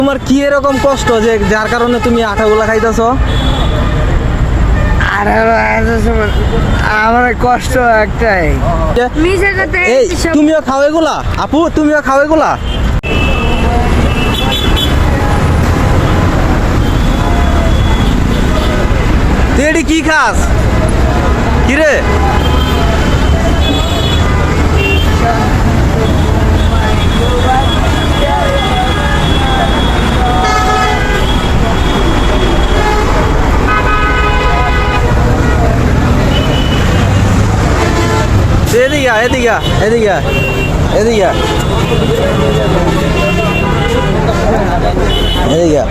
তোমার কি এরকম কষ্ট যে যার কারণে তুমি আঠাগুলা খাইতেছো? আমার কষ্ট একটাই। এই তুমিও খাও এগুলা? আপু তুমিও খাও এগুলা? তুই এটি কি খাস কিরে? এদিকে এদিকে এদিকে এদিকে এদিকে।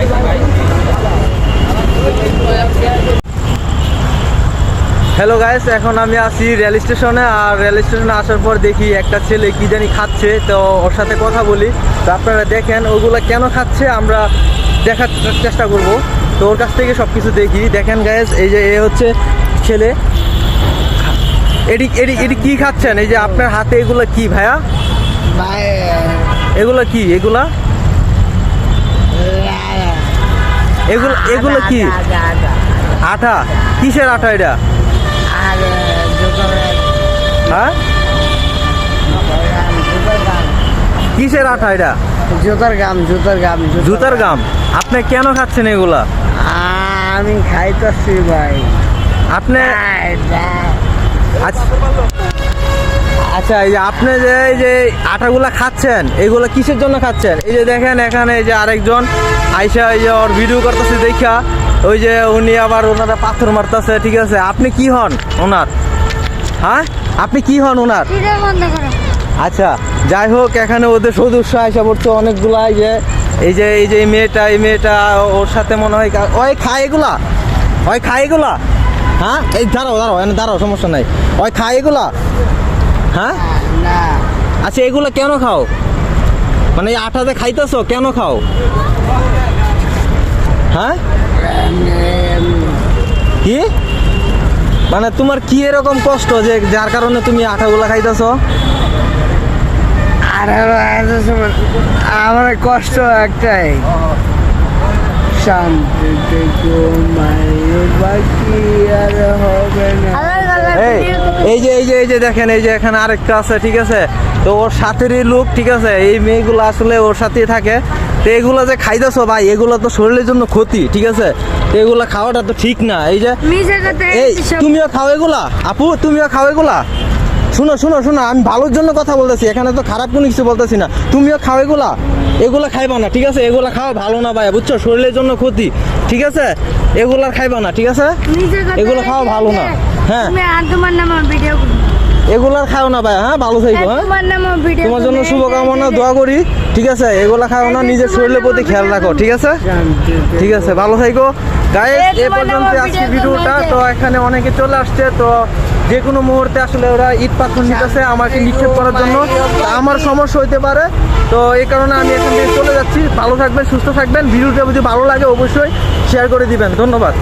হ্যালো গাইস, এখন আমি আছি রেল স্টেশনে। আর রেল স্টেশনে আসার পর দেখি একটা ছেলে কি জানি খাচ্ছে, তো ওর সাথে কথা বলি। তো আপনারা দেখেন ওগুলা কেন খাচ্ছে, আমরা দেখার চেষ্টা করব। তো ওর কাছ থেকে সব কিছু দেখি। দেখেন গাইস, এই যে এ হচ্ছে ছেলে। এটি এটি এটি কি খাচ্ছেন? এই যে আপনার হাতে এগুলা কি ভাইয়া? এগুলা কি? এগুলা এগুলো এগুলো কি? আটা? কিসের আটা এটা? হ্যাঁ, কিসের আটা এটা? জুতার গাম, জুতার গাম, জুতার গাম। আপনি কেন খাচ্ছেন এগুলা? আমি খাইতেছি ভাই। আপনি আচ্ছা, এই যে আপনি যে এই যে আটাগুলা খাচ্ছেন, এগুলা কিসের জন্য খাচ্ছেন? এই যে দেখেন এখানে এই যে আরেকজন আইসা এই যে ওর ভিডিও করতেছে দেখা, ওই যে উনি আবার ওনারা পাথর মারতেছে। ঠিক আছে, আপনি কি হন ওনার? হ্যাঁ, আপনি কি হন ওনার? আচ্ছা, যাই হোক, এখানে ওদের সদস্য আইসা পড়ছে অনেকগুলা। এই যে এই মেয়েটা ওর সাথে মনে হয় ওই খায় এগুলা, ওই খায় এগুলা। হ্যাঁ, এই দাঁড়াও দাঁড়াও, এনে দাঁড়াও, সমস্যা নাই। ওই খায় এগুলা? হ্যাঁ, আচ্ছা, এগুলা কেন খাও? মানে এই আটাতে খাইতেছো কেন খাও? হ্যাঁ, কি মানে তোমার কি এরকম কষ্ট যে যার কারণে তুমি আটাগুলা খাইতেছো? আমার কষ্ট একটাই, শান্তিতে বাকি আর হবে না। এই যে দেখেন, এই যে এখানে আরেকটা আছে। ঠিক আছে, তো ওর সাথেরই লোক। ঠিক আছে, এই মেয়েগুলো আসলে ওর সাথেই থাকে। তো এগুলো যে খাইতেছো ভাই, এগুলো তো শরীরের জন্য ক্ষতি। ঠিক আছে, তো এগুলো খাওয়াটা তো ঠিক না। এই যে এই তুমিও খাও এগুলা? আপু তুমিও খাও এগুলা? শুনো শুনো শুনো, আমি ভালোর জন্য কথা বলতেছি, এখানে তো খারাপ কোনো কিছু বলতেছি না। তুমিও খাও এগুলা? এগুলা খাইবা না। ঠিক আছে, এগুলা খাওয়া ভালো না ভাই, বুঝছো? শরীরের জন্য ক্ষতি। ঠিক আছে, এগুলা খাইবা না। ঠিক আছে, এগুলো খাওয়া ভালো না। হ্যাঁ, এগুলার খাও না ভাই। হ্যাঁ, ভালো থাকো। হ্যাঁ, তোমার জন্য শুভকামনা, দোয়া করি। ঠিক আছে, এগুলা খাও না, নিজের শরীরের প্রতি খেয়াল রাখো। ঠিক আছে, ঠিক আছে, ভালো থাকো গাইস। এ পর্যন্ত আজকে ভিডিওটা। তো এখানে অনেকে চলে আসছে, তো যে কোনো মুহূর্তে আসলে ওরা ইট পাথর নিতেছে আমাকে নিক্ষেপ করার জন্য। আমার সমস্যা হইতে পারে, তো এই কারণে আমি এখান থেকে চলে যাচ্ছি। ভালো থাকবেন, সুস্থ থাকবেন। ভিডিওটা যদি ভালো লাগে অবশ্যই শেয়ার করে দিবেন। ধন্যবাদ।